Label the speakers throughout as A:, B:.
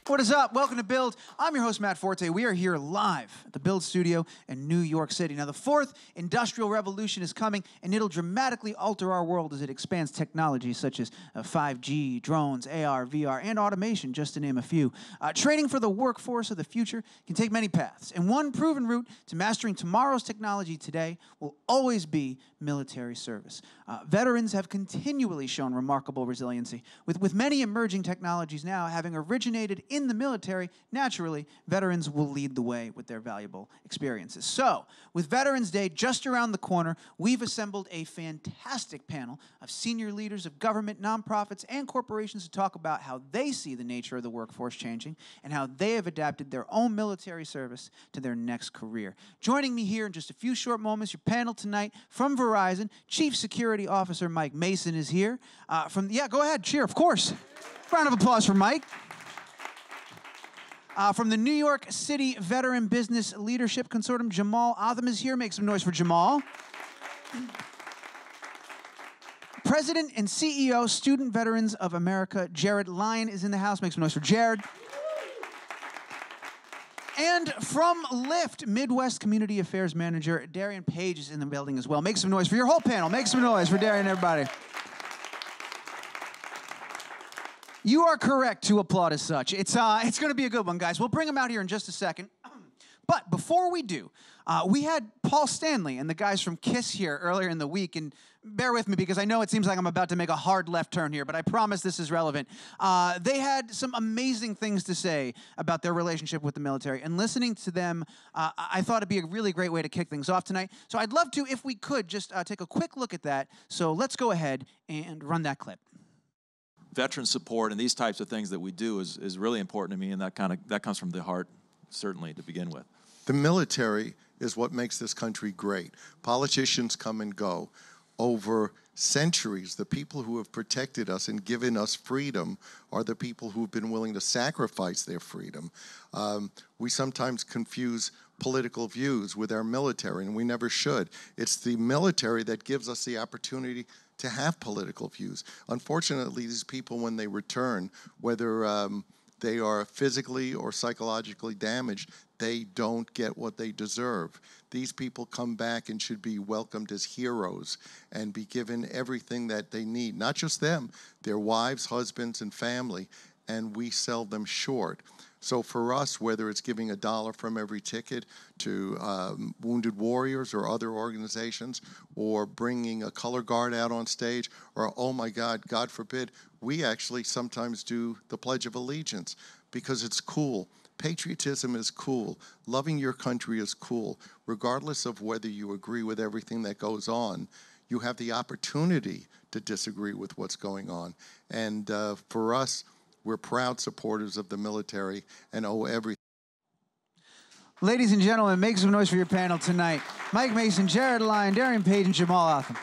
A: What is up? Welcome to Build. I'm your host, Matt Forte. We are here live at the Build studio in New York City. Now, the fourth industrial revolution is coming, and it'll dramatically alter our world as it expands technology such as 5G, drones, AR, VR, and automation, just to name a few. Training for the workforce of the future can take many paths, and one proven route to mastering tomorrow's technology today will always be military service. Veterans have continually shown remarkable resiliency, with many emerging technologies now having originated in the military. Naturally, veterans will lead the way with their valuable experiences. So, with Veterans Day just around the corner, we've assembled a fantastic panel of senior leaders of government, nonprofits, and corporations to talk about how they see the nature of the workforce changing and how they have adapted their own military service to their next career. Joining me here in just a few short moments, your panel tonight from Verizon, Chief Security Officer Mike Mason is here. Go ahead, cheer, of course. Round of applause for Mike. From the New York City Veteran Business Leadership Consortium, Jamal Othman is here. Make some noise for Jamal. President and CEO, Student Veterans of America, Jared Lyon is in the house. Make some noise for Jared. And from LYFT, Midwest Community Affairs Manager, Darienne Page is in the building as well. Make some noise for your whole panel. Make some noise for Darienne, everybody. You are correct to applaud as such. It's going to be a good one, guys. We'll bring them out here in just a second. But before we do, we had Paul Stanley and the guys from KISS here earlier in the week, and bear with me because I know it seems like I'm about to make a hard left turn here, but I promise this is relevant. They had some amazing things to say about their relationship with the military, and listening to them, I thought it'd be a really great way to kick things off tonight. So I'd love to, if we could, just take a quick look at that. So let's go ahead and run that clip.
B: Veteran support and these types of things that we do is really important to me, and that comes from the heart, certainly, to begin with.
C: The military is what makes this country great. Politicians come and go. Over centuries, the people who have protected us and given us freedom are the people who've been willing to sacrifice their freedom. We sometimes confuse political views with our military, and we never should. It's the military that gives us the opportunity to have political views. Unfortunately, these people, when they return, whether they are physically or psychologically damaged, they don't get what they deserve. These people come back and should be welcomed as heroes and be given everything that they need. Not just them, their wives, husbands, and family, and we sell them short. So for us, whether it's giving $1 from every ticket to Wounded Warriors or other organizations, or bringing a color guard out on stage, or, oh my God, God forbid, we actually sometimes do the Pledge of Allegiance because it's cool. Patriotism is cool. Loving your country is cool. Regardless of whether you agree with everything that goes on, you have the opportunity to disagree with what's going on. And for us, we're proud supporters of the military and owe everything.
A: Ladies and gentlemen, make some noise for your panel tonight. Mike Mason, Jared Lyon, Darienne Page, and Jamal Othman.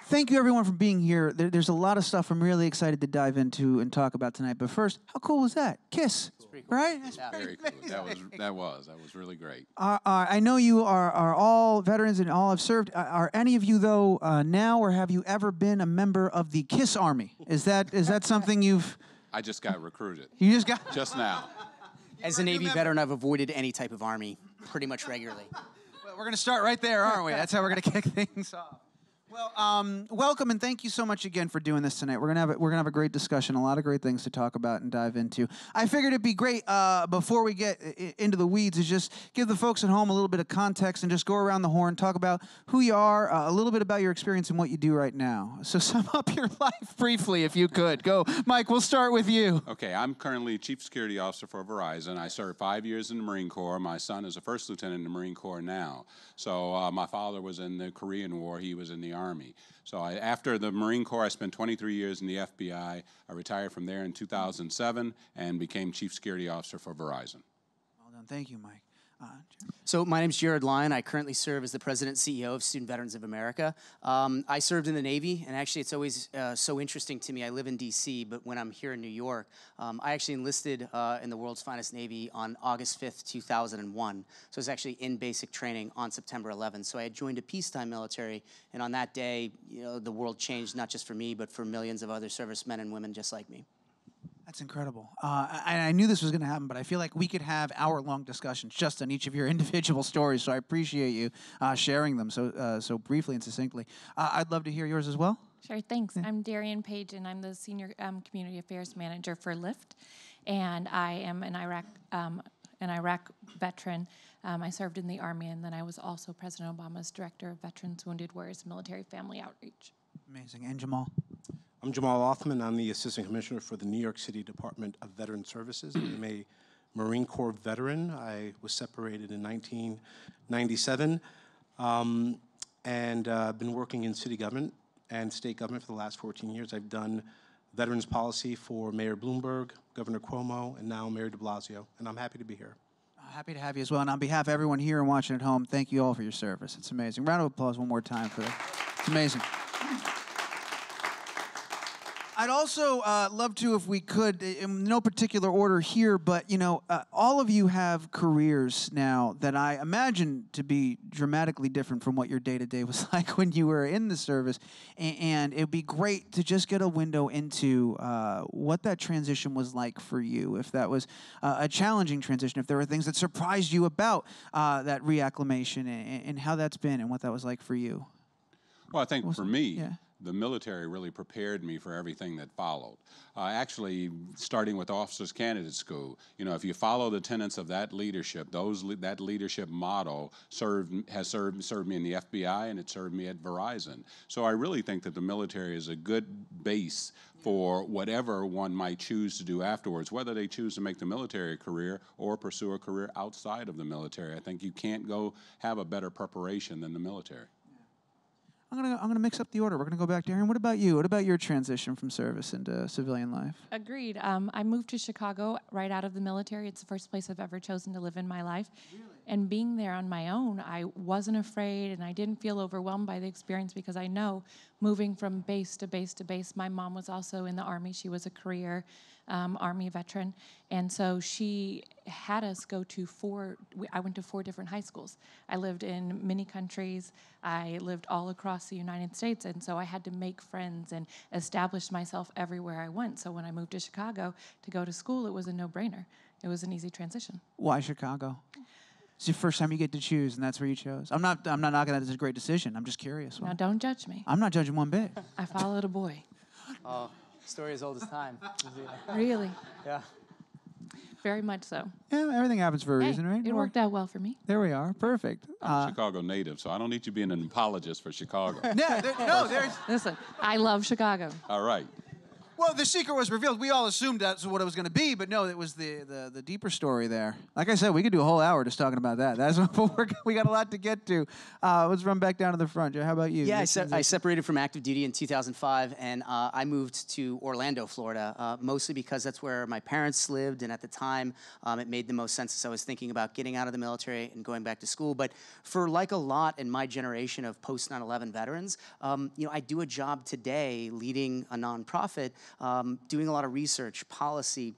A: Thank you, everyone, for being here. There's a lot of stuff I'm really excited to dive into and talk about tonight. But first, how cool was that? KISS, cool. Right? That's
D: very cool. That was really great.
A: I know you are all veterans and all have served. Are any of you, though, now, or have you ever been a member of the KISS Army? Is that something you've...
D: I just got recruited.
A: You just got...
D: Just now.
E: As a Navy veteran, I've avoided any type of Army pretty much regularly.
A: Well, we're going to start right there, aren't we? That's how we're going to kick things off. Well, welcome and thank you so much again for doing this tonight. We're gonna have a great discussion, a lot of great things to talk about and dive into. I figured it'd be great before we get into the weeds is just give the folks at home a little bit of context and just go around the horn, talk about who you are, a little bit about your experience and what you do right now. So sum up your life briefly, if you could. Go, Mike. We'll start with you.
D: Okay, I'm currently Chief Security Officer for Verizon. I served 5 years in the Marine Corps. My son is a first lieutenant in the Marine Corps now. So my father was in the Korean War. He was in the Army. So after the Marine Corps, I spent 23 years in the FBI. I retired from there in 2007 and became Chief Security Officer for Verizon.
A: Well done. Thank you, Mike.
E: So my name's Jared Lyon. I currently serve as the President and CEO of Student Veterans of America. I served in the Navy, and actually it's always so interesting to me. I live in D.C., but when I'm here in New York, I actually enlisted in the world's finest Navy on August 5th, 2001. So I was actually in basic training on September 11th. So I had joined a peacetime military, and on that day, the world changed, not just for me, but for millions of other servicemen and women just like me.
A: That's incredible. I knew this was going to happen, but I feel like we could have hour-long discussions just on each of your individual stories, so I appreciate you sharing them so briefly and succinctly. I'd love to hear yours as well.
F: Sure, thanks. I'm Darienne Page, and I'm the Senior Community Affairs Manager for LYFT, and I am an Iraq veteran. I served in the Army, and then I was also President Obama's Director of Veterans Wounded Warriors Military Family Outreach.
A: Amazing. And Jamal?
G: I'm Jamal Othman. I'm the Assistant Commissioner for the New York City Department of Veteran Services. I'm a Marine Corps veteran. I was separated in 1997, and been working in city government and state government for the last 14 years. I've done veterans policy for Mayor Bloomberg, Governor Cuomo, and now Mayor de Blasio, and I'm happy to be here.
A: Happy to have you as well. And on behalf of everyone here and watching at home, thank you all for your service. It's amazing. Round of applause one more time for that. It's amazing. I'd also love to, if we could, in no particular order here, but, you know, all of you have careers now that I imagine to be dramatically different from what your day-to-day was like when you were in the service. And it would be great to just get a window into what that transition was like for you, if that was a challenging transition, if there were things that surprised you about that reacclimation and how that's been and what that was like for you.
D: Well, I think for me,
A: yeah.
D: The military really prepared me for everything that followed. Actually, starting with Officers Candidate School, you know, if you follow the tenets of that leadership, that leadership model served me in the FBI, and it served me at Verizon. So I really think that the military is a good base for whatever one might choose to do afterwards, whether they choose to make the military career or pursue a career outside of the military. I think you can't go have a better preparation than the military.
A: I'm gonna mix up the order. We're gonna go back to Aaron. What about you? What about your transition from service into civilian life?
F: Agreed. I moved to Chicago right out of the military. It's the first place I've ever chosen to live in my life. Really? And being there on my own, I wasn't afraid, and I didn't feel overwhelmed by the experience because I know moving from base to base to base, my mom was also in the Army. She was a career Army veteran. And so she had us go to I went to 4 different high schools. I lived in many countries. I lived all across the United States. And so I had to make friends and establish myself everywhere I went. So when I moved to Chicago to go to school, it was a no-brainer. It was an easy transition.
A: Why Chicago? It's your first time you get to choose, and that's where you chose. I'm not knocking that as a great decision. I'm just curious.
F: Now, don't judge me.
A: I'm not judging one bit.
F: I followed a boy.
E: Oh, story as old as time.
F: Really?
E: Yeah.
F: Very much so.
A: Yeah, everything happens for a reason, right?
F: It worked out well for me.
A: There we are. Perfect.
D: I'm a Chicago native, so I don't need you being an apologist for Chicago.
A: There's...
F: Listen, I love Chicago.
D: All right.
A: Well, the secret was revealed. We all assumed that's what it was going to be, but no, it was the deeper story there. Like I said, we could do a whole hour just talking about that. That's we got a lot to get to. Let's run back down to the front. Joe, how about you?
E: Yeah, I separated from active duty in 2005, and I moved to Orlando, Florida, mostly because that's where my parents lived, and at the time, it made the most sense as I was thinking about getting out of the military and going back to school. But for like a lot in my generation of post 9/11 veterans, you know, I do a job today leading a nonprofit, doing a lot of research, policy,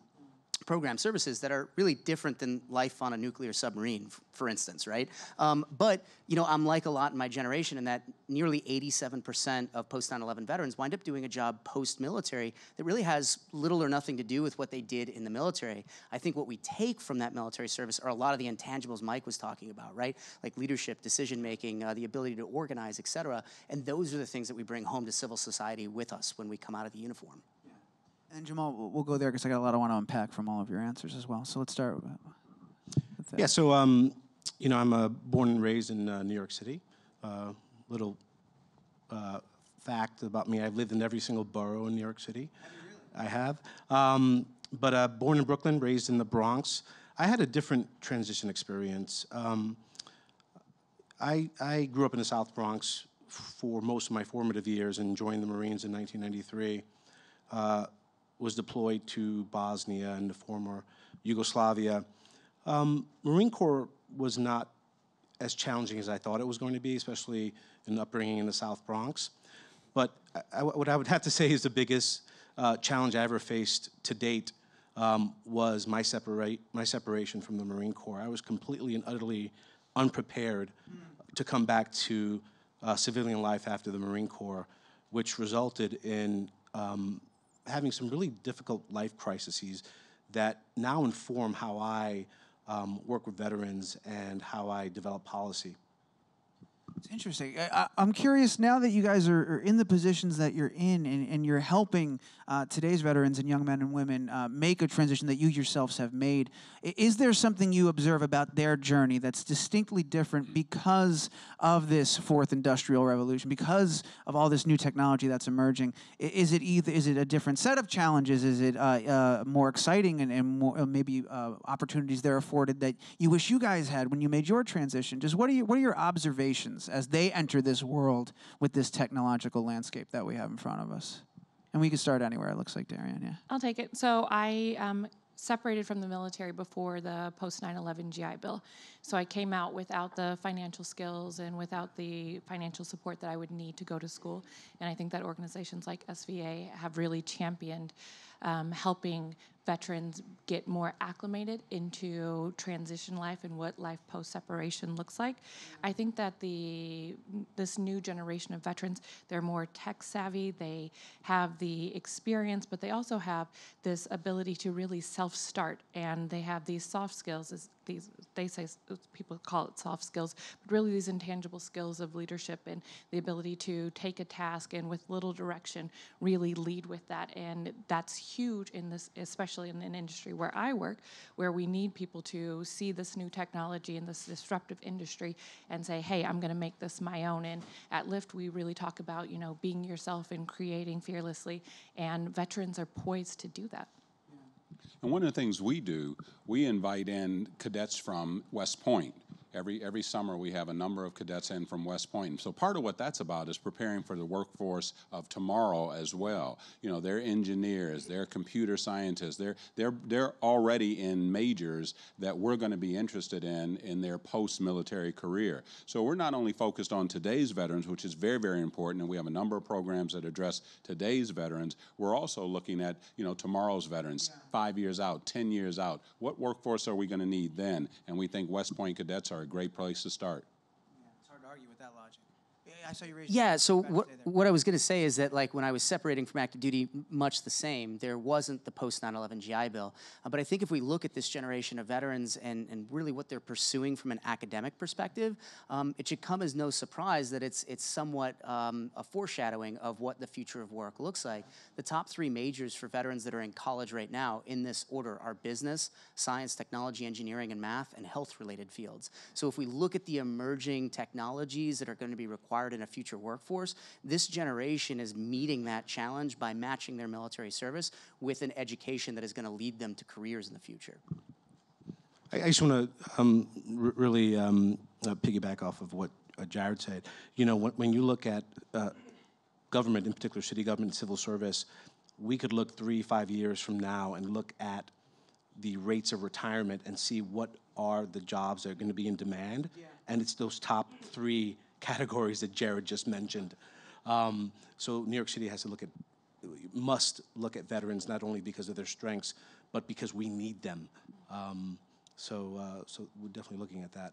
E: program services that are really different than life on a nuclear submarine, for instance, right? But, you know, I'm like a lot in my generation in that nearly 87% of post 9/11 veterans wind up doing a job post-military that really has little or nothing to do with what they did in the military. I think what we take from that military service are a lot of the intangibles Mike was talking about, right? Like leadership, decision-making, the ability to organize, et cetera. And those are the things that we bring home to civil society with us when we come out of the uniform.
A: And Jamal, we'll go there because I got a lot I want to unpack from all of your answers as well. So let's start with that.
G: Yeah, so, you know, I'm born and raised in New York City. Little fact about me, I've lived in every single borough in New York City. I have. But born in Brooklyn, raised in the Bronx. I had a different transition experience. I grew up in the South Bronx for most of my formative years and joined the Marines in 1993. Was deployed to Bosnia and the former Yugoslavia. Marine Corps was not as challenging as I thought it was going to be, especially in upbringing in the South Bronx. But what I would have to say is the biggest challenge I ever faced to date was my separation from the Marine Corps. I was completely and utterly unprepared to come back to civilian life after the Marine Corps, which resulted in having some really difficult life crises that now inform how I work with veterans and how I develop policy.
A: It's interesting. I'm curious, now that you guys are in the positions that you're in and you're helping today's veterans and young men and women make a transition that you yourselves have made, is there something you observe about their journey that's distinctly different because of this fourth industrial revolution, because of all this new technology that's emerging? Is it a different set of challenges? Is it more exciting and more, maybe opportunities they're afforded that you wish you guys had when you made your transition? Just what are your observations as they enter this world with this technological landscape that we have in front of us? And we can start anywhere, it looks like, Darienne, yeah.
F: I'll take it. So I separated from the military before the post 9/11 GI Bill. So I came out without the financial skills and without the financial support that I would need to go to school. And I think that organizations like SVA have really championed helping veterans get more acclimated into transition life and what life post-separation looks like. I think that this new generation of veterans, they're more tech savvy, they have the experience, but they also have this ability to really self-start, and they have these soft skills, they say, people call it soft skills, but really these intangible skills of leadership and the ability to take a task and with little direction really lead with that. And that's huge in this, especially in an industry where I work, where we need people to see this new technology and this disruptive industry and say, hey, I'm going to make this my own. And at LYFT, we really talk about, being yourself and creating fearlessly, and veterans are poised to do that.
D: And one of the things we do, we invite in cadets from West Point. Every summer we have a number of cadets in from West Point. And so part of what that's about is preparing for the workforce of tomorrow as well. They're engineers, they're computer scientists, they're already in majors that we're going to be interested in their post-military career. So we're not only focused on today's veterans, which is very, very important, and we have a number of programs that address today's veterans. We're also looking at, tomorrow's veterans, 5 years out, 10 years out. What workforce are we going to need then? And we think West Point cadets are a great place to start.
A: Yeah, it's hard to argue with that logic. I saw you raise
E: Yeah, so what I was going to say is that, like, when I was separating from active duty, much the same. There wasn't the post 9/11 GI Bill. But I think if we look at this generation of veterans and really what they're pursuing from an academic perspective, it should come as no surprise that it's somewhat a foreshadowing of what the future of work looks like. The top 3 majors for veterans that are in college right now, in this order, are business, science, technology, engineering, and math, and health-related fields. So if we look at the emerging technologies that are going to be required in a future workforce, this generation is meeting that challenge by matching their military service with an education that is going to lead them to careers in the future.
G: I just want to really piggyback off of what Jared said. When you look at government, in particular city government and civil service, we could look 3-5 years from now and look at the rates of retirement and see what are the jobs that are going to be in demand, and it's those top 3 categories that Jared just mentioned. So New York City must look at veterans not only because of their strengths, but because we need them. So we're definitely looking at that.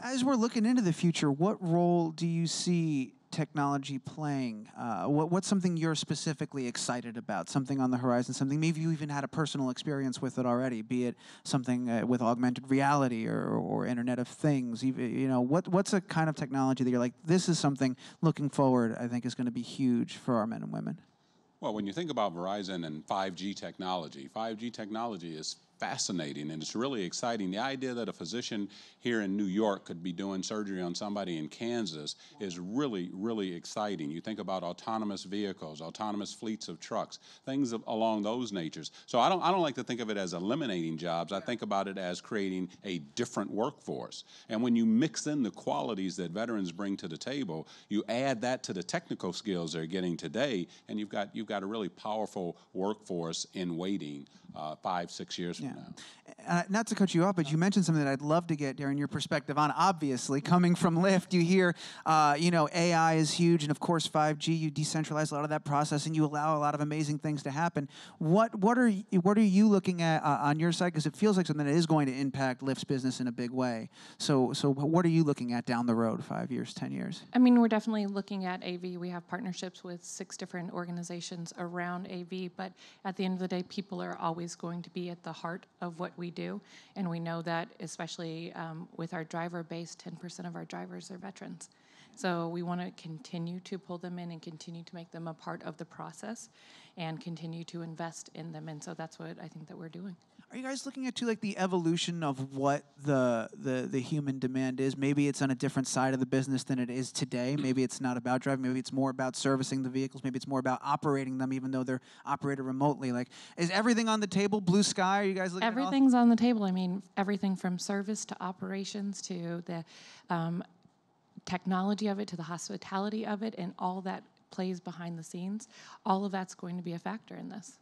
A: As we're looking into the future, what role do you see technology playing? What's something you're specifically excited about? Something on the horizon? Something maybe you even had a personal experience with it already? Be it something with augmented reality or Internet of Things? What's a kind of technology that you're like, this is something looking forward, I think, is going to be huge for our men and women?
D: Well, when you think about Verizon and 5G technology is fascinating, and it's really exciting. The idea that a physician here in New York could be doing surgery on somebody in Kansas is really, really exciting. You think about autonomous vehicles, autonomous fleets of trucks, things along those natures. So I don't like to think of it as eliminating jobs. I think about it as creating a different workforce. And when you mix in the qualities that veterans bring to the table, you add that to the technical skills they're getting today, and you've got a really powerful workforce in waiting 5-6 years from now.
A: not to cut you off, but you mentioned something that I'd love to get, Darienne, your perspective on. Obviously, coming from LYFT, you hear, AI is huge, and of course 5G. You decentralize a lot of that process, and you allow a lot of amazing things to happen. What are you looking at on your side? Because it feels like something that is going to impact LYFT's business in a big way. So what are you looking at down the road, 5 years, 10 years?
F: I mean, we're definitely looking at AV. We have partnerships with 6 different organizations around AV, but at the end of the day, people are always going to be at the heart of what we do, and we know that, especially with our driver base, 10% of our drivers are veterans. So we want to continue to pull them in and continue to make them a part of the process and continue to invest in them, and so that's what I think that we're doing.
A: Are you guys looking at too, like the evolution of what the human demand is? Maybe it's on a different side of the business than it is today. Maybe it's not about driving. Maybe it's more about servicing the vehicles. Maybe it's more about operating them, even though they're operated remotely. Like, is everything on the table? Blue sky? Are you guys looking at all?
F: Everything's on the table. I mean, everything from service to operations to the technology of it to the hospitality of it, and all that plays behind the scenes. All of that's going to be a factor in this.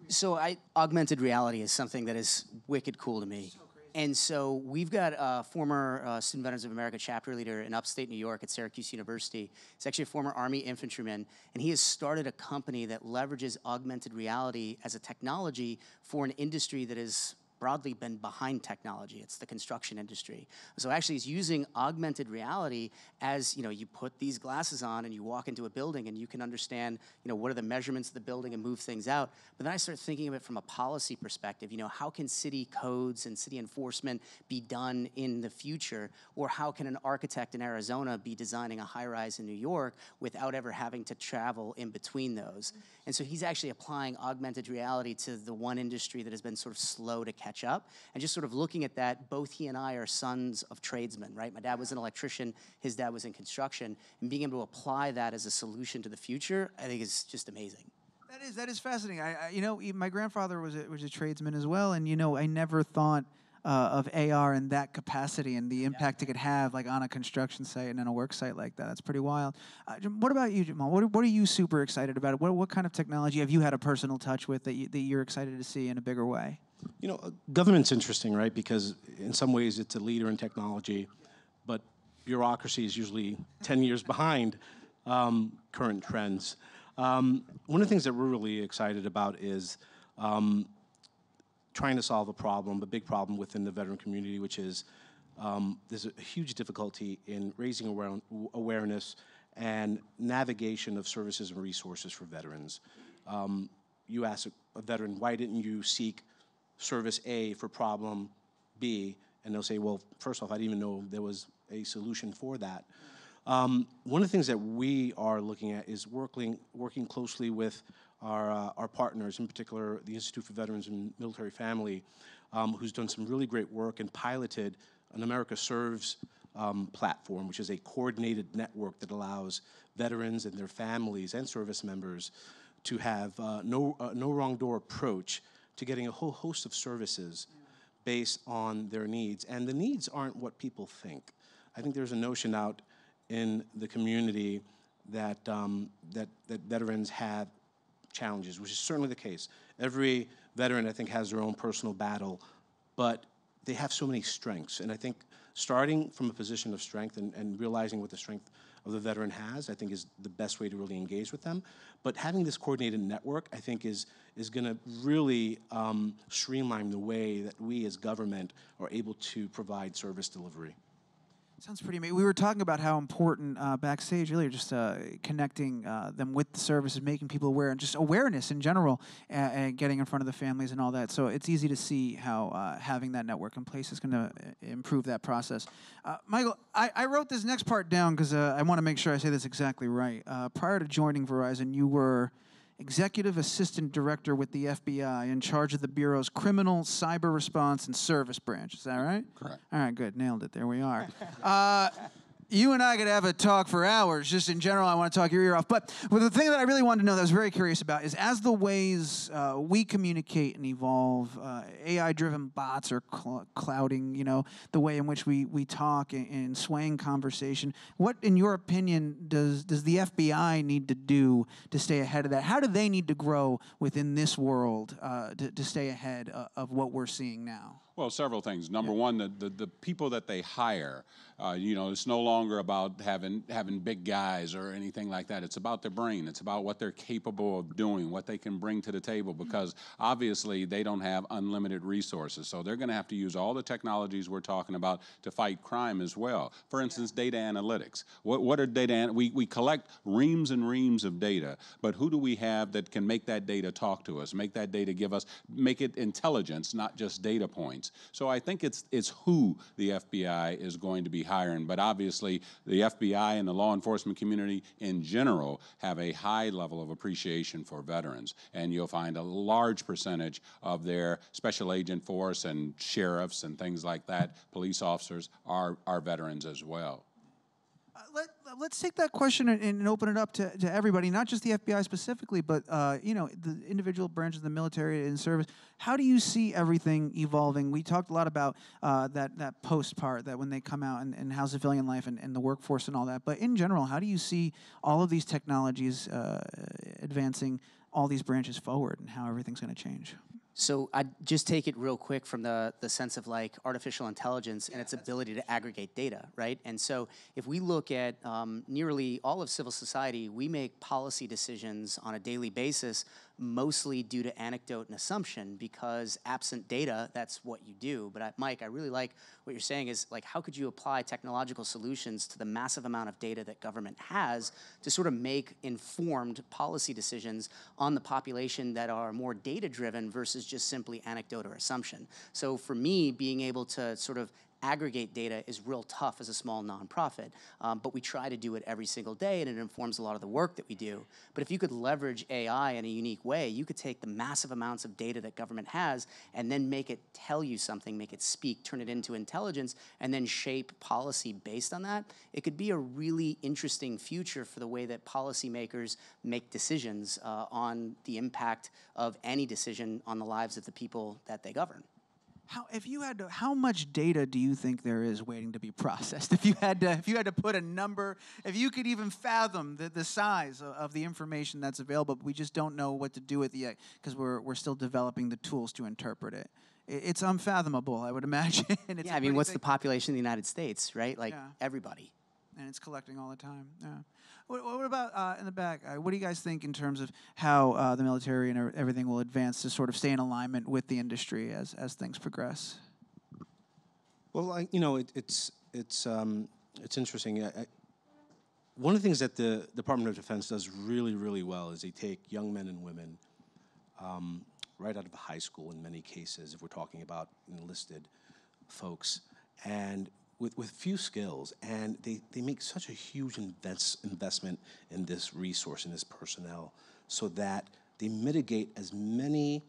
E: So augmented reality is something that is wicked cool to me. And so we've got a former Student Veterans of America chapter leader in upstate New York at Syracuse University. He's actually a former Army infantryman, and he has started a company that leverages augmented reality as a technology for an industry that has broadly been behind technology. It's the construction industry. So actually he's using augmented reality as, you put these glasses on and you walk into a building and you can understand, what are the measurements of the building and move things out. But then I start thinking of it from a policy perspective. How can city codes and city enforcement be done in the future? Or how can an architect in Arizona be designing a high-rise in New York without ever having to travel in between those? And so he's actually applying augmented reality to the one industry that has been sort of slow to catch up. And just sort of looking at that, both he and I are sons of tradesmen, right? My dad was an electrician, his dad was in construction, and being able to apply that as a solution to the future, I think is just amazing.
A: That is fascinating. My grandfather was a tradesman as well, and I never thought of AR in that capacity and the impact it could have, like on a construction site and on a work site like that. That's pretty wild. What about you, Jamal? What are you super excited about? What kind of technology have you had a personal touch with that you're excited to see in a bigger way?
G: Government's interesting, right? Because in some ways it's a leader in technology, but bureaucracy is usually 10 years behind current trends. One of the things that we're really excited about is trying to solve a big problem within the veteran community, which is there's a huge difficulty in raising awareness and navigation of services and resources for veterans. You ask a veteran, why didn't you seek service A for problem B? And they'll say, well, first off, I didn't even know there was a solution for that. One of the things that we are looking at is working closely with our partners, in particular the Institute for Veterans and Military Family, who's done some really great work and piloted an America Serves platform, which is a coordinated network that allows veterans and their families and service members to have no wrong door approach to getting a whole host of services based on their needs. And the needs aren't what people think. I think there's a notion out in the community that that veterans have challenges, which is certainly the case. Every veteran, I think, has their own personal battle, but they have so many strengths. And I think starting from a position of strength and realizing what the strength of the veteran has, I think is the best way to really engage with them. But having this coordinated network, I think, is going to really streamline the way that we as government are able to provide service delivery.
A: Sounds pretty amazing. We were talking about how important backstage earlier, just connecting them with the services, making people aware, and just awareness in general, and getting in front of the families and all that. So it's easy to see how having that network in place is going to improve that process. Michael, I wrote this next part down because I want to make sure I say this exactly right. Prior to joining Verizon, you were Executive Assistant Director with the FBI in charge of the Bureau's Criminal, Cyber Response, and Service Branch. Is that right?
H: Correct.
A: All right, good. Nailed it. There we are. You and I could have a talk for hours. Just in general, I want to talk your ear off. But the thing that I really wanted to know that I was very curious about is as the ways we communicate and evolve, AI-driven bots are clouding, the way in which we talk and swaying conversation. What, in your opinion, does the FBI need to do to stay ahead of that? How do they need to grow within this world to stay ahead of what we're seeing now?
D: Well, several things. Number one, the people that they hire, it's no longer about having big guys or anything like that. It's about their brain. It's about what they're capable of doing, what they can bring to the table, because obviously they don't have unlimited resources. So they're going to have to use all the technologies we're talking about to fight crime as well. For instance, data analytics. What are data? We collect reams and reams of data, but who do we have that can make that data talk to us, make that data make it intelligence, not just data points? So I think it's who the FBI is going to be hiring, but obviously the FBI and the law enforcement community in general have a high level of appreciation for veterans, and you'll find a large percentage of their special agent force and sheriffs and things like that, police officers, are veterans as well.
A: Let's take that question and open it up to everybody, not just the FBI specifically, but the individual branches of the military and service. How do you see everything evolving? We talked a lot about that post part, that when they come out and how civilian life and the workforce and all that. But in general, how do you see all of these technologies advancing all these branches forward and how everything's going to change?
E: So I'd just take it real quick from the sense of like artificial intelligence and its ability to aggregate data, right? And so if we look at nearly all of civil society, we make policy decisions on a daily basis, mostly due to anecdote and assumption, because absent data, that's what you do. But Mike, I really like what you're saying is, like, how could you apply technological solutions to the massive amount of data that government has to sort of make informed policy decisions on the population that are more data-driven versus just simply anecdote or assumption? So for me, being able to sort of aggregate data is real tough as a small nonprofit, but we try to do it every single day, and it informs a lot of the work that we do. But if you could leverage AI in a unique way, you could take the massive amounts of data that government has and then make it tell you something, make it speak, turn it into intelligence, and then shape policy based on that. It could be a really interesting future for the way that policymakers make decisions on the impact of any decision on the lives of the people that they govern.
A: How much data do you think there is waiting to be processed? If you had to put a number, if you could even fathom the size of the information that's available, but we just don't know what to do with it yet because we're still developing the tools to interpret it. It's unfathomable, I would imagine.
E: Yeah, I mean, what's the population of the United States, right? Like, everybody.
A: And it's collecting all the time. Yeah. What about in the back? What do you guys think in terms of how the military and everything will advance to sort of stay in alignment with the industry as things progress?
G: Well, it's interesting. One of the things that the Department of Defense does really, really well is they take young men and women right out of high school in many cases, if we're talking about enlisted folks, and with few skills, and they make such a huge investment in this resource, in this personnel, so that they mitigate as many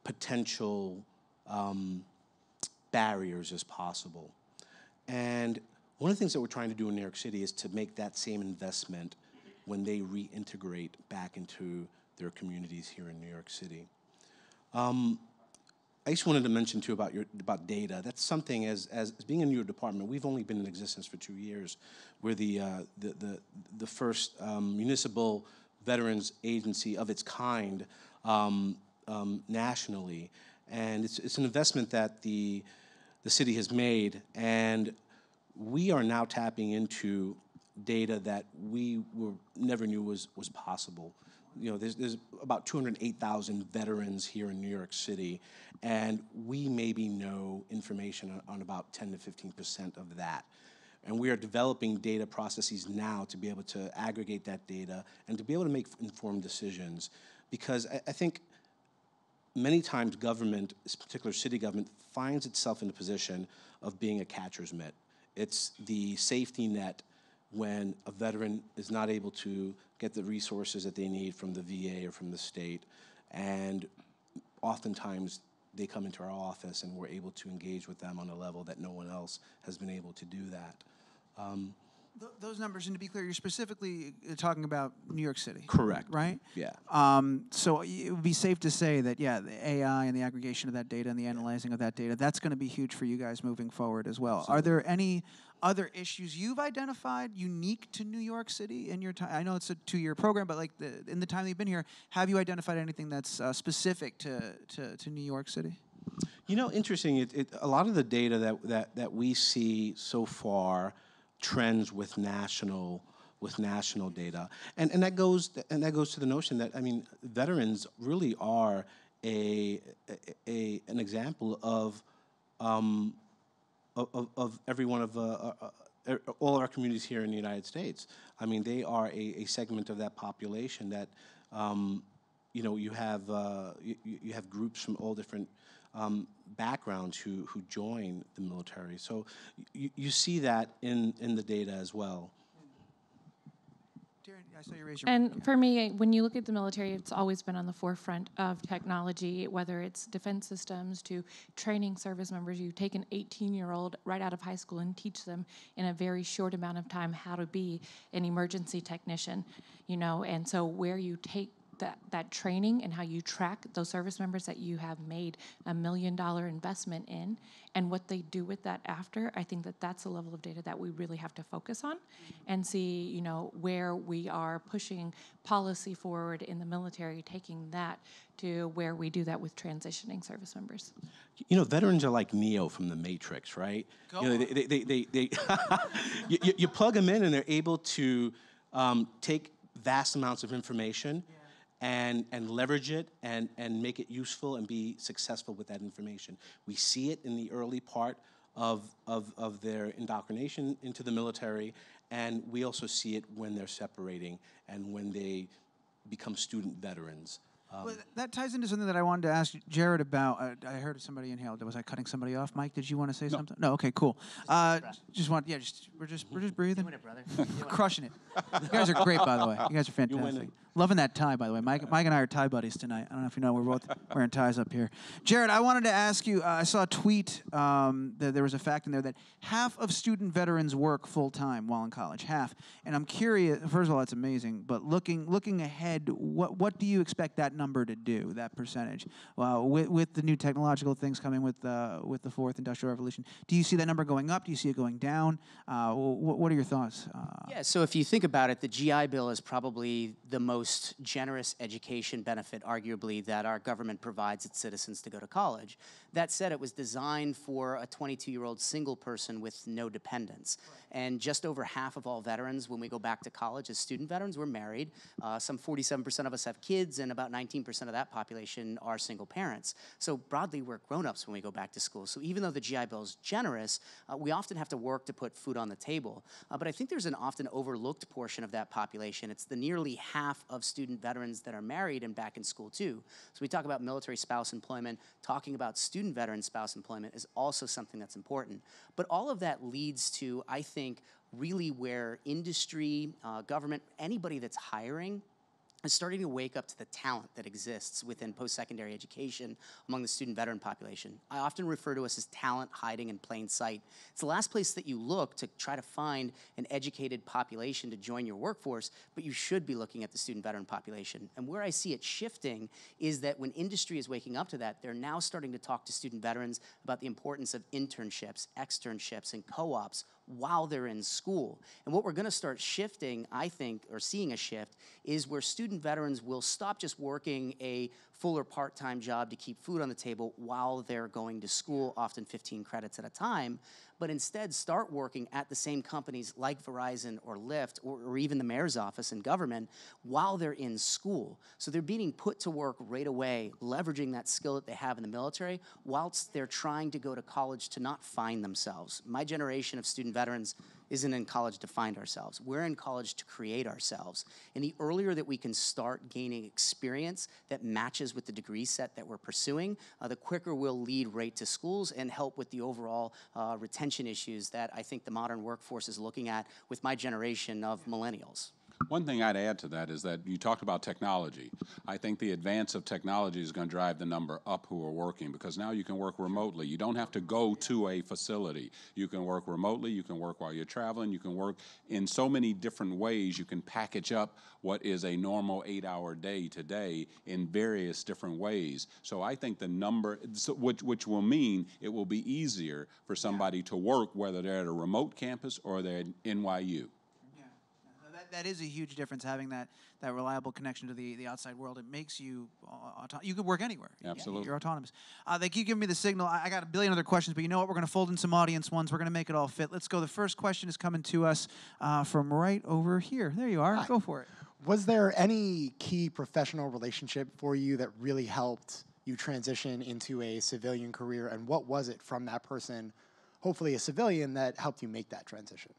G: potential barriers as possible. And one of the things that we're trying to do in New York City is to make that same investment when they reintegrate back into their communities here in New York City. I just wanted to mention too about data. That's something as being in your department, we've only been in existence for 2 years. We're the first municipal veterans agency of its kind nationally, and it's an investment that the city has made, and we are now tapping into data that we never knew was possible. There's about 208,000 veterans here in New York City, and we maybe know information on about 10 to 15% of that. And we are developing data processes now to be able to aggregate that data and to be able to make informed decisions. Because I think many times government, particularly city government, finds itself in the position of being a catcher's mitt. It's the safety net when a veteran is not able to get the resources that they need from the VA or from the state. And oftentimes they come into our office and we're able to engage with them on a level that no one else has been able to do that.
A: Those numbers, and to be clear, you're specifically talking about New York City.
G: Correct.
A: Right?
G: Yeah.
A: So it would be safe to say that, yeah, the AI and the aggregation of that data and the analyzing of that data, that's going to be huge for you guys moving forward as well. Absolutely. Are there any other issues you've identified unique to New York City in your time? I know it's a 2-year program, but like in the time that you've been here, have you identified anything that's specific to New York City?
G: You know, interesting. A lot of the data that we see so far trends with national data, and that goes to the notion that, I mean, veterans really are an example of every one of all our communities here in the United States. I mean, they are a segment of that population that you know, you have groups from all different backgrounds who join the military. So you see that in the data as well.
A: Darienne, I saw you raise your
F: And for me, when you look at the military, it's always been on the forefront of technology, whether it's defense systems to training service members. You take an 18-year-old right out of high school and teach them in a very short amount of time how to be an emergency technician, you know, and so where you take that training and how you track those service members that you have made $1 million investment in and what they do with that after, I think that's a level of data that we really have to focus on and see, you know, where we are pushing policy forward in the military, taking that to where we do that with transitioning service members.
G: You know, veterans are like Neo from the Matrix, right? You know, they you plug them in and they're able to take vast amounts of information and leverage it and make it useful and be successful with that information. We see it in the early part of their indoctrination into the military, and we also see it when they're separating and when they become student veterans.
A: Well, that ties into something that I wanted to ask Jared about. I heard somebody inhale. Was I cutting somebody off? Mike, did you want to say something? No. Okay, cool. We're just breathing.
E: Doing it, brother.
A: Crushing it. You guys are great, by the way. You guys are fantastic. Loving that tie, by the way. Mike and I are tie buddies tonight. I don't know if you know, we're both wearing ties up here. Jared, I wanted to ask you, I saw a tweet that there was a fact in there that half of student veterans work full-time while in college, half. And I'm curious, first of all, that's amazing, but looking ahead, what do you expect that number to do, that percentage? With the new technological things coming with the fourth industrial revolution, do you see that number going up? Do you see it going down? What are your thoughts?
E: Yeah, so if you think about it, the GI Bill is probably the most generous education benefit, arguably, that our government provides its citizens to go to college. That said, it was designed for a 22-year-old single person with no dependents. Right. And just over half of all veterans, when we go back to college as student veterans, we're married. Some 47% of us have kids, and about 19% of that population are single parents. So broadly, we're grown-ups when we go back to school. So even though the GI Bill is generous, we often have to work to put food on the table. But I think there's an often overlooked portion of that population. It's the nearly half of student veterans that are married and back in school too. So we talk about military spouse employment. Talking about student veteran spouse employment is also something that's important. But all of that leads to, I think, really where industry, government, anybody that's hiring is starting to wake up to the talent that exists within post-secondary education among the student veteran population. I often refer to us as talent hiding in plain sight. It's the last place that you look to try to find an educated population to join your workforce, but you should be looking at the student veteran population. And where I see it shifting is that when industry is waking up to that, they're now starting to talk to student veterans about the importance of internships, externships, and co-ops while they're in school. And what we're going to start shifting, I think, or seeing a shift, is where student veterans will stop just working a full or part-time job to keep food on the table while they're going to school, often 15 credits at a time, but instead start working at the same companies like Verizon or LYFT or even the mayor's office in government while they're in school. So they're being put to work right away, leveraging that skill that they have in the military whilst they're trying to go to college to not find themselves. My generation of student veterans isn't in college to find ourselves. We're in college to create ourselves. And the earlier that we can start gaining experience that matches with the degree set that we're pursuing, the quicker we'll lead right to schools and help with the overall retention issues that I think the modern workforce is looking at with my generation of millennials.
D: One thing I'd add to that is that you talked about technology. I think the advance of technology is going to drive the number up who are working, because now you can work remotely. You don't have to go to a facility. You can work remotely. You can work while you're traveling. You can work in so many different ways. You can package up what is a normal 8-hour day today in various different ways. So I think the number, which will mean it will be easier for somebody to work, whether they're at a remote campus or they're at NYU.
A: That is a huge difference, having that reliable connection to the outside world. It makes you, you could work anywhere.
D: Absolutely.
A: You're autonomous. They keep giving me the signal. I got a billion other questions, but you know what? We're going to fold in some audience ones. We're going to make it all fit. Let's go. The first question is coming to us from right over here. There you are.
H: Hi.
A: Go for it.
H: Was there any key professional relationship for you that really helped you transition into a civilian career, and what was it from that person, hopefully a civilian, that helped you make that transition?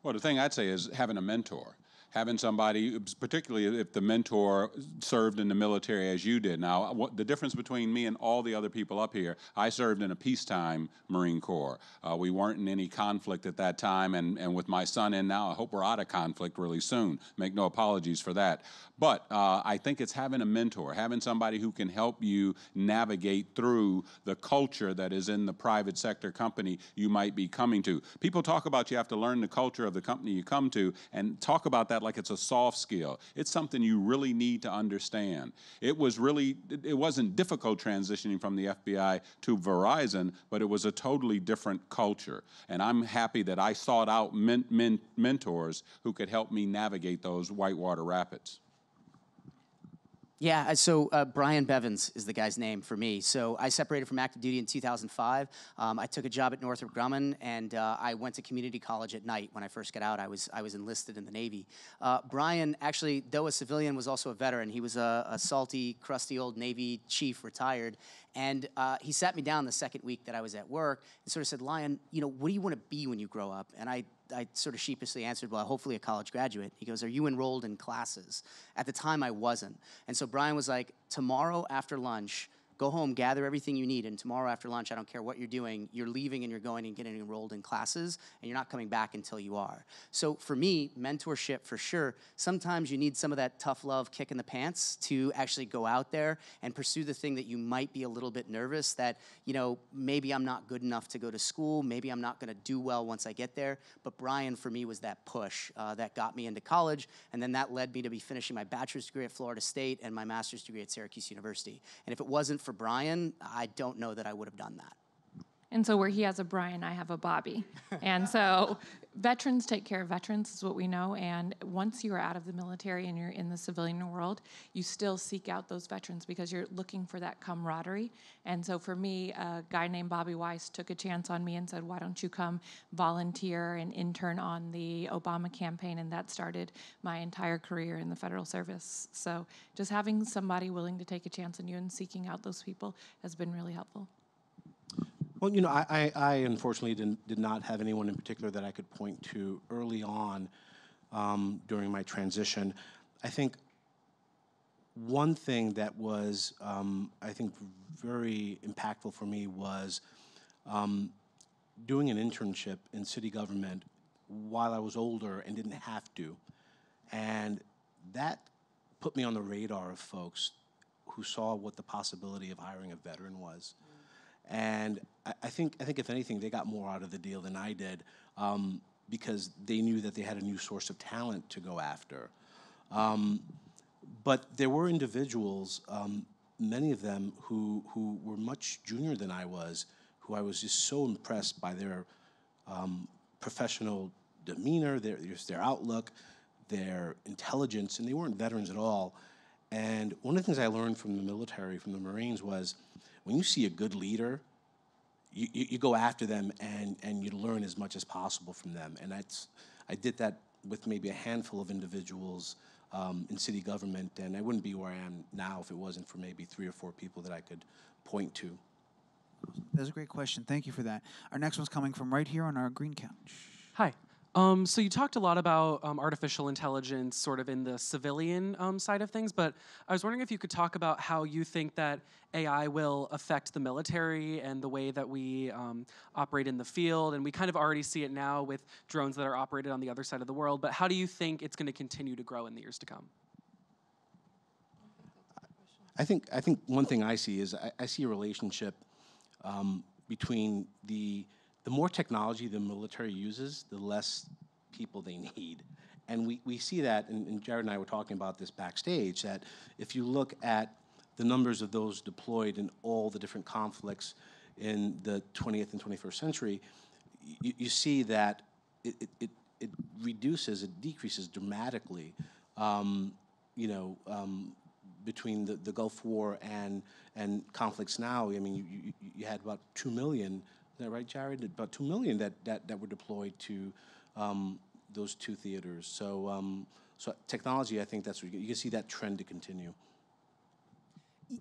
D: Well, the thing I'd say is having a mentor. Having somebody, particularly if the mentor served in the military as you did. Now, the difference between me and all the other people up here, I served in a peacetime Marine Corps. We weren't in any conflict at that time, and with my son in now, I hope we're out of conflict really soon. Make no apologies for that. But I think it's having a mentor, having somebody who can help you navigate through the culture that is in the private sector company you might be coming to. People talk about you have to learn the culture of the company you come to, and talk about that like it's a soft skill. It's something you really need to understand. It wasn't difficult transitioning from the FBI to Verizon, but it was a totally different culture. And I'm happy that I sought out mentors who could help me navigate those whitewater rapids.
E: Yeah, so Brian Bevins is the guy's name for me. So I separated from active duty in 2005. I took a job at Northrop Grumman, and I went to community college at night. When I first got out, I was enlisted in the Navy. Brian, actually, though a civilian, was also a veteran. He was a salty, crusty old Navy chief, retired. And he sat me down the second week that I was at work and sort of said, Lyon, what do you want to be when you grow up? And I sort of sheepishly answered, well, hopefully a college graduate. He goes, are you enrolled in classes? At the time, I wasn't. And so Brian was like, tomorrow after lunch, go home, gather everything you need, and tomorrow after lunch, I don't care what you're doing, you're leaving and you're going and getting enrolled in classes, and you're not coming back until you are. So for me, mentorship for sure. Sometimes you need some of that tough love kick in the pants to actually go out there and pursue the thing that you might be a little bit nervous that, maybe I'm not good enough to go to school, maybe I'm not gonna do well once I get there. But Brian, for me, was that push that got me into college, and then that led me to be finishing my bachelor's degree at Florida State and my master's degree at Syracuse University. And if it wasn't for Brian, I don't know that I would have done that.
F: And so where he has a Brian, I have a Bobby. And so veterans take care of veterans is what we know. And once you're out of the military and you're in the civilian world, you still seek out those veterans because you're looking for that camaraderie. And so for me, a guy named Bobby Weiss took a chance on me and said, why don't you come volunteer and intern on the Obama campaign? And that started my entire career in the federal service. So just having somebody willing to take a chance on you and seeking out those people has been really helpful.
G: Well, I unfortunately did not have anyone in particular that I could point to early on during my transition. I think one thing that was, very impactful for me was doing an internship in city government while I was older and didn't have to. And that put me on the radar of folks who saw what the possibility of hiring a veteran was. And I think if anything, they got more out of the deal than I did because they knew that they had a new source of talent to go after. But there were individuals, many of them who were much junior than I was just so impressed by their professional demeanor, their outlook, their intelligence, and they weren't veterans at all. And one of the things I learned from the military, from the Marines, was when you see a good leader, you go after them and you learn as much as possible from them. And I did that with maybe a handful of individuals in city government, and I wouldn't be where I am now if it wasn't for maybe 3 or 4 people that I could point to.
A: That's a great question. Thank you for that. Our next one's coming from right here on our green couch.
I: Hi. So you talked a lot about artificial intelligence sort of in the civilian side of things, but I was wondering if you could talk about how you think that AI will affect the military and the way that we operate in the field. And we kind of already see it now with drones that are operated on the other side of the world, but how do you think it's going to continue to grow in the years to come?
G: I think one thing I see is I see a relationship between the more technology the military uses, the less people they need. And we see that, and Jared and I were talking about this backstage, that if you look at the numbers of those deployed in all the different conflicts in the 20th and 21st century, you see that it decreases dramatically, between the Gulf War and conflicts now. I mean, you had about 2 million, is that right, Jared? About 2 million that were deployed to those two theaters. So technology, I think that's what you can see that trend to continue.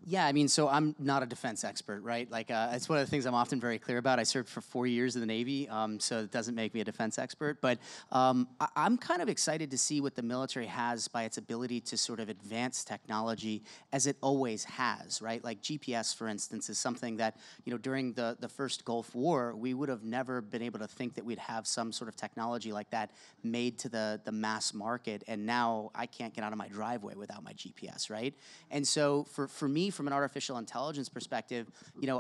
E: Yeah, I mean, so I'm not a defense expert, right? Like, it's one of the things I'm often very clear about. I served for 4 years in the Navy, so it doesn't make me a defense expert. But I'm kind of excited to see what the military has by its ability to sort of advance technology as it always has, right? Like GPS, for instance, is something that, during the first Gulf War, we would have never been able to think that we'd have some sort of technology like that made to the mass market. And now I can't get out of my driveway without my GPS, right? And so for me, from an artificial intelligence perspective,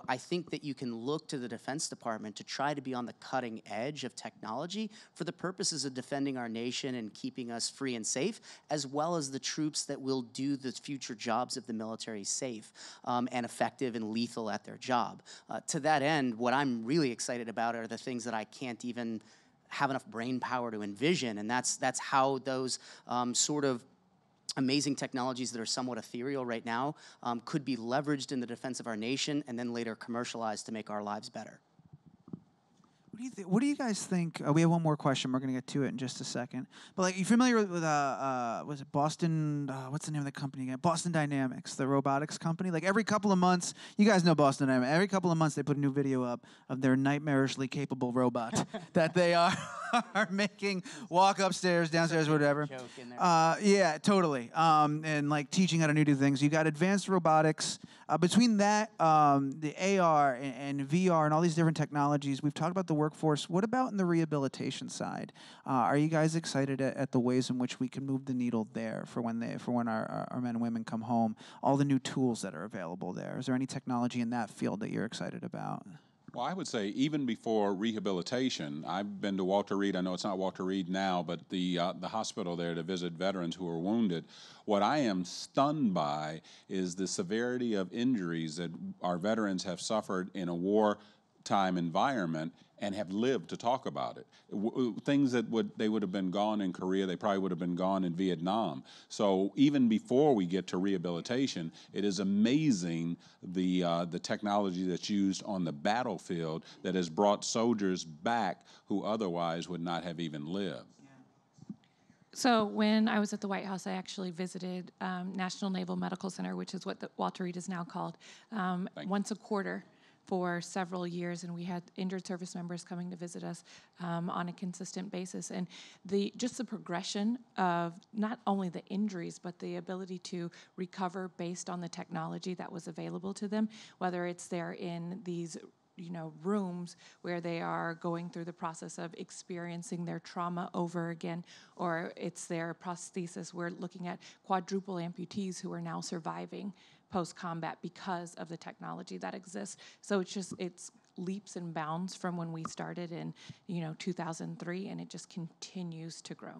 E: I think that you can look to the Defense Department to try to be on the cutting edge of technology for the purposes of defending our nation and keeping us free and safe, as well as the troops that will do the future jobs of the military safe and effective and lethal at their job. To that end, what I'm really excited about are the things that I can't even have enough brain power to envision, and that's how those sort of amazing technologies that are somewhat ethereal right now could be leveraged in the defense of our nation and then later commercialized to make our lives better.
A: What do you guys think? We have one more question. We're going to get to it in just a second. But like, you familiar with was it Boston? What's the name of the company again? Boston Dynamics, the robotics company. Like every couple of months, you guys know Boston Dynamics. Every couple of months, they put a new video up of their nightmarishly capable robot that they are making walk upstairs, downstairs, whatever.
E: Joke in there.
A: Yeah, totally. And like teaching how to do things. You got advanced robotics. Between that, the AR and VR and all these different technologies, we've talked about the workforce. What about in the rehabilitation side? Are you guys excited at the ways in which we can move the needle there for when our men and women come home? All the new tools that are available there. Is there any technology in that field that you're excited about?
D: Well, I would say even before rehabilitation, I've been to Walter Reed. I know it's not Walter Reed now, but the hospital there to visit veterans who are wounded. What I am stunned by is the severity of injuries that our veterans have suffered in a wartime environment and have lived to talk about it. Things that they would have been gone in Korea, they probably would have been gone in Vietnam. So even before we get to rehabilitation, it is amazing the technology that's used on the battlefield that has brought soldiers back who otherwise would not have even lived.
F: So when I was at the White House, I actually visited National Naval Medical Center, which is what the Walter Reed is now called, once a quarter for several years, and we had injured service members coming to visit us on a consistent basis. And just the progression of not only the injuries, but the ability to recover based on the technology that was available to them, whether it's there in these rooms where they are going through the process of experiencing their trauma over again, or it's their prosthesis. We're looking at quadruple amputees who are now surviving post-combat because of the technology that exists. So it's leaps and bounds from when we started in 2003, and it just continues to grow.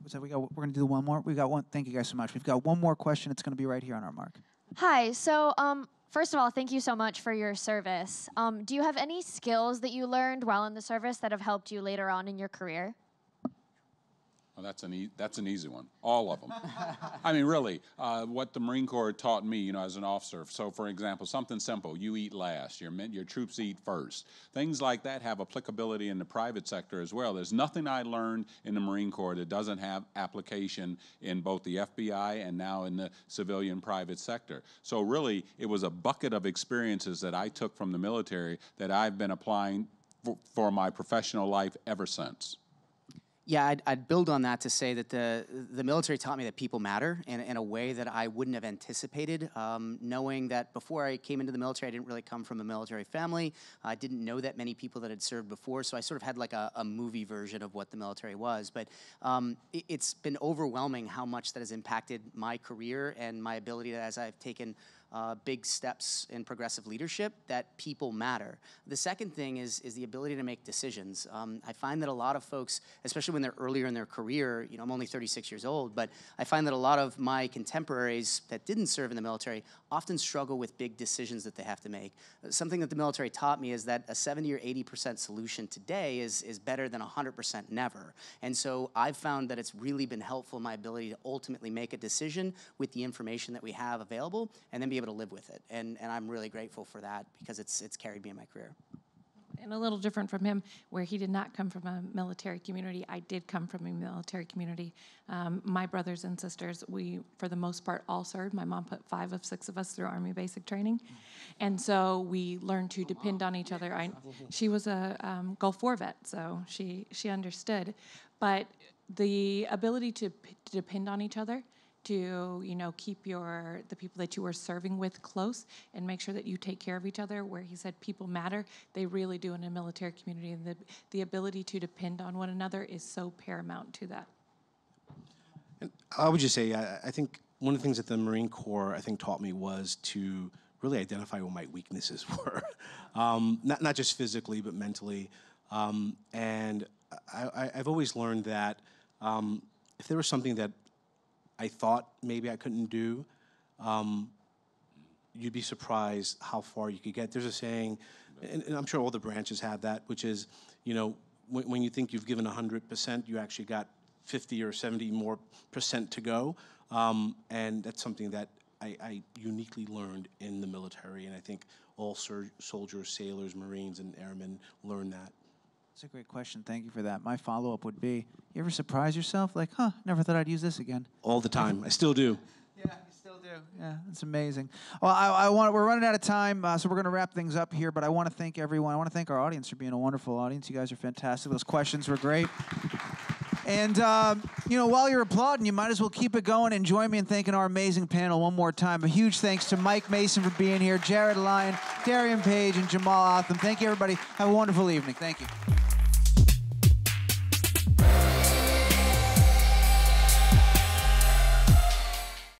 A: So we're going to do one more. We got one. Thank you guys so much. We've got one more question. It's going to be right here on our mark.
J: Hi. So first of all, thank you so much for your service. Do you have any skills that you learned while in the service that have helped you later on in your career?
D: Well, that's an easy one. All of them. I mean, really, what the Marine Corps taught me, as an officer. So, for example, something simple: you eat last. Your troops eat first. Things like that have applicability in the private sector as well. There's nothing I learned in the Marine Corps that doesn't have application in both the FBI and now in the civilian private sector. So, really, it was a bucket of experiences that I took from the military that I've been applying for my professional life ever since.
E: Yeah, I'd build on that to say that the military taught me that people matter in a way that I wouldn't have anticipated. Knowing that before I came into the military, I didn't really come from a military family. I didn't know that many people that had served before, so I sort of had like a movie version of what the military was. But it's been overwhelming how much that has impacted my career and my ability to, as I've taken big steps in progressive leadership, that people matter. The second thing is the ability to make decisions. I find that a lot of folks, especially when they're earlier in their career, I'm only 36 years old, but I find that a lot of my contemporaries that didn't serve in the military often struggle with big decisions that they have to make. Something that the military taught me is that a 70 or 80% solution today is better than 100% never. And so I've found that it's really been helpful in my ability to ultimately make a decision with the information that we have available and then be able to live with it. And I'm really grateful for that because it's carried me in my career.
F: And a little different from him, where he did not come from a military community. I did come from a military community. My brothers and sisters, we, for the most part, all served. My mom put 5 of 6 of us through Army basic training. And so we learned to depend on each other. She was a Gulf War vet, so she understood. But the ability to depend on each other, to keep the people that you are serving with close and make sure that you take care of each other, where he said people matter, they really do in a military community, and the ability to depend on one another is so paramount to that.
G: And I would just say, I think one of the things that the Marine Corps, I think, taught me was to really identify what my weaknesses were, not just physically, but mentally. And I've always learned that if there was something that I thought maybe I couldn't do, you'd be surprised how far you could get. There's a saying, and I'm sure all the branches have that, which is, when you think you've given 100%, you actually got 50 or 70 more % to go. And that's something that I uniquely learned in the military, and I think all soldiers, sailors, Marines, and airmen learn that.
A: That's a great question. Thank you for that. My follow-up would be, you ever surprise yourself? Like, never thought I'd use this again.
G: All the time. I still do.
A: Yeah, you still do. Yeah, it's amazing. Well, we're running out of time, so we're going to wrap things up here, but I want to thank everyone. I want to thank our audience for being a wonderful audience. You guys are fantastic. Those questions were great. And, while you're applauding, you might as well keep it going and join me in thanking our amazing panel one more time. A huge thanks to Mike Mason for being here, Jared Lyon, Darienne Page, and Jamal Othman. Thank you, everybody. Have a wonderful evening. Thank you.